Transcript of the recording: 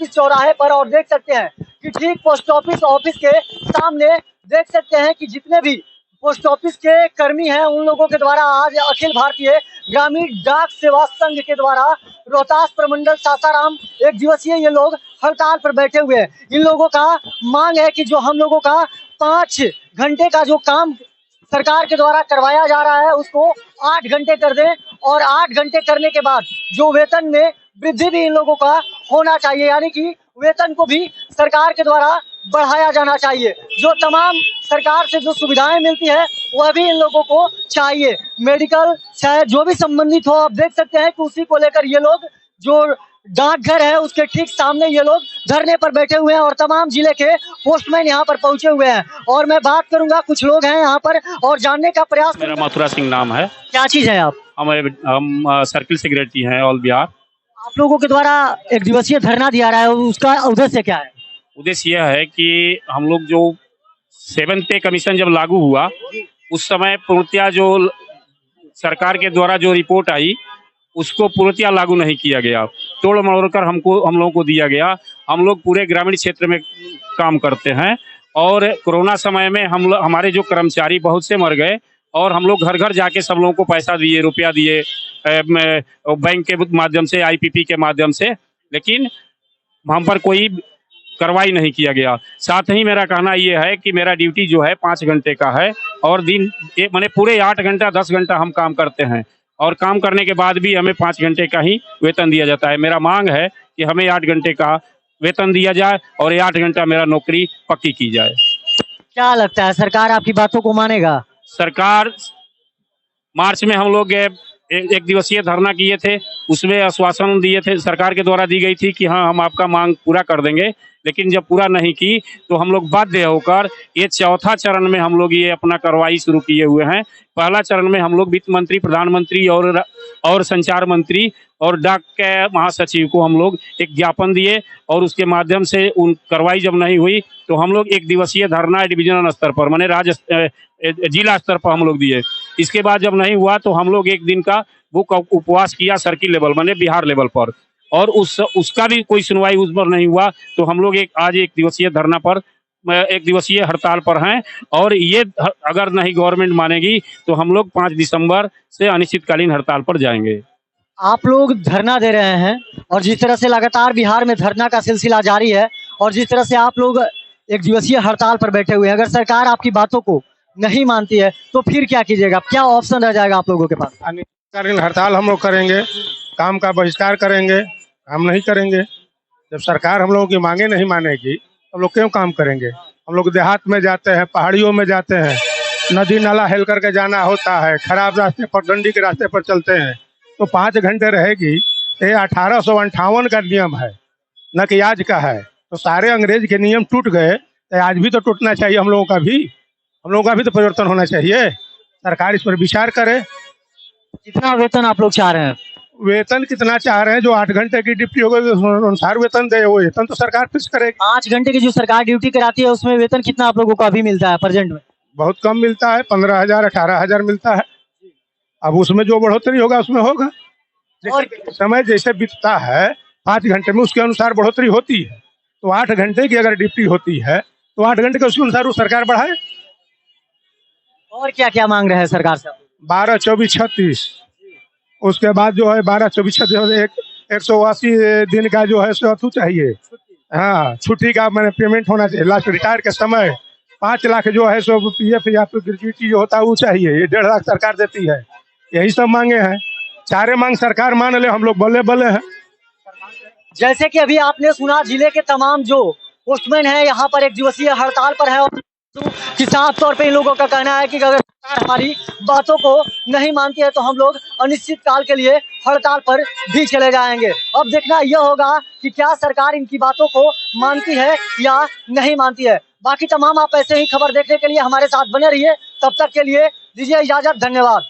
Office चौराहे पर और देख सकते हैं कि ठीक पोस्ट ऑफिस ऑफिस के सामने देख सकते हैं कि जितने भी पोस्ट ऑफिस के कर्मी हैं उन लोगों के द्वारा आज अखिल भारतीय ग्रामीण डाक सेवा संघ के द्वारा रोहतास प्रमंडल सासाराम एक दिवसीय ये लोग हड़ताल पर बैठे हुए हैं। इन लोगों का मांग है कि जो हम लोगों का 5 घंटे का जो काम सरकार के द्वारा करवाया जा रहा है उसको 8 घंटे कर दें और 8 घंटे करने के बाद जो वेतन में वृद्धि भी इन लोगों का होना चाहिए, यानी कि वेतन को भी सरकार के द्वारा बढ़ाया जाना चाहिए। जो तमाम सरकार से जो सुविधाएं मिलती है वह भी इन लोगों को चाहिए। मेडिकल चाहे जो भी संबंधित हो, आप देख सकते हैं कि उसी को लेकर ये लोग जो डाकघर है उसके ठीक सामने ये लोग धरने पर बैठे हुए हैं और तमाम जिले के पोस्टमैन यहाँ पर पहुंचे हुए हैं। और मैं बात करूंगा, कुछ लोग हैं यहाँ पर और जानने का प्रयास। मेरा मथुरा सिंह नाम है। क्या चीज है आप? हम सर्किल सेक्रेटरी हैं ऑल बिहार। आप लोगों के द्वारा एक दिवसीय धरना दिया रहा है, उसका उद्देश्य क्या है? उद्देश्य यह है कि हम लोग जो 7th पे कमीशन जब लागू हुआ उस समय पूर्णतया जो सरकार के द्वारा जो रिपोर्ट आई उसको पूर्णतया लागू नहीं किया गया, तोड़ मरोड़ कर हम लोगों को दिया गया। हम लोग पूरे ग्रामीण क्षेत्र में काम करते हैं और कोरोना समय में हमारे जो कर्मचारी बहुत से मर गए और हम लोग घर घर जाके सब लोगों को पैसा दिए, रुपया दिए बैंक के माध्यम से, IPP के माध्यम से, लेकिन हम पर कोई कार्रवाई नहीं किया गया। साथ ही मेरा कहना ये है कि मेरा ड्यूटी जो है 5 घंटे का है और दिन मैंने पूरे 8 घंटा 10 घंटा हम काम करते हैं और काम करने के बाद भी हमें 5 घंटे का ही वेतन दिया जाता है। मेरा मांग है कि हमें 8 घंटे का वेतन दिया जाए और 8 घंटा मेरा नौकरी पक्की की जाए। क्या लगता है सरकार आपकी बातों को मानेगा? सरकार मार्च में हम लोग एक दिवसीय धरना किए थे, उसमें आश्वासन दिए थे, सरकार के द्वारा दी गई थी कि हाँ हम आपका मांग पूरा कर देंगे, लेकिन जब पूरा नहीं की तो हम लोग बाध्य होकर ये 4था चरण में हम लोग ये अपना कार्रवाई शुरू किए हुए हैं। पहला चरण में हम लोग वित्त मंत्री, प्रधानमंत्री और संचार मंत्री और डाक के महासचिव को हम लोग एक ज्ञापन दिए और उसके माध्यम से उन कार्रवाई जब नहीं हुई तो हम लोग एक दिवसीय धरना डिविजनल स्तर पर माने जिला स्तर पर हम लोग दिए। इसके बाद जब नहीं हुआ तो हम लोग एक दिन का भूख उपवास किया सर्किल लेवल माने बिहार लेवल पर और उसका भी कोई सुनवाई उस पर नहीं हुआ तो हम लोग आज एक दिवसीय धरना पर, एक दिवसीय हड़ताल पर हैं और ये अगर नहीं गवर्नमेंट मानेगी तो हम लोग 5 दिसंबर से अनिश्चितकालीन हड़ताल पर जाएंगे। आप लोग धरना दे रहे हैं और जिस तरह से लगातार बिहार में धरना का सिलसिला जारी है और जिस तरह से आप लोग एक दिवसीय हड़ताल पर बैठे हुए हैं, अगर सरकार आपकी बातों को नहीं मानती है तो फिर क्या कीजिएगा? क्या ऑप्शन रह जाएगा आप लोगों के पास? अनिश्चितकालीन हड़ताल हम लोग करेंगे, काम का बहिष्कार करेंगे, हम नहीं करेंगे। जब सरकार हम लोगों की मांगे नहीं मानेगी तो हम लोग क्यों काम करेंगे? हम लोग देहात में जाते हैं, पहाड़ियों में जाते हैं, नदी नाला हेल करके जाना होता है, खराब रास्ते पर, डंडी के रास्ते पर चलते हैं तो 5 घंटे रहेगी। ये 1858 का नियम है, न कि आज का है। तो सारे अंग्रेज के नियम टूट गए तो आज भी तो टूटना चाहिए हम लोगों का भी तो परिवर्तन होना चाहिए। सरकार इस पर विचार करे। कितना वेतन आप लोग चाह रहे हैं? वेतन कितना चाह रहे हैं? जो 8 घंटे की ड्यूटी होगी उस अनुसार वेतन दे, वो वेतन तो सरकार फिक्स करेगी। 5 घंटे की जो सरकार ड्यूटी कराती है उसमें वेतन कितना आप लोगों को अभी मिलता है प्रेजेंट में? बहुत कम मिलता है, 15,000 18,000 मिलता है। अब उसमें जो बढ़ोतरी होगा उसमें होगा। और समय जैसे बीतता है 5 घंटे में उसके अनुसार बढ़ोतरी होती है। तो 8 घंटे की अगर ड्यूटी होती है तो 8 घंटे के उसके अनुसार वो सरकार बढ़ाए। और क्या क्या मांग रहे हैं सरकार से? 12, 24, 36 उसके बाद जो है 12, 24, 36 180 दिन का जो है सो चाहिए। हाँ, छुट्टी का मैंने पेमेंट होना चाहिए। लास्ट रिटायर के समय 5 लाख जो है सो PF या फिर ग्रेजुएटी जो होता है वो चाहिए। ये 1.5 लाख सरकार देती है। यही सब मांगे हैं। सारे मांग सरकार मान ले, हम लोग बल्ले बल्ले हैं। जैसे कि अभी आपने सुना, जिले के तमाम जो पोस्टमैन हैं यहाँ पर एक दिवसीय हड़ताल पर है और कि साफ तौर पे इन लोगों का कहना है कि अगर सरकार हमारी बातों को नहीं मानती है तो हम लोग अनिश्चित काल के लिए हड़ताल पर भी चले जाएंगे। अब देखना यह होगा कि क्या सरकार इनकी बातों को मानती है या नहीं मानती है। बाकी तमाम आप ऐसे ही खबर देखने के लिए हमारे साथ बने रहिए। तब तक के लिए दीजिए इजाजत, धन्यवाद।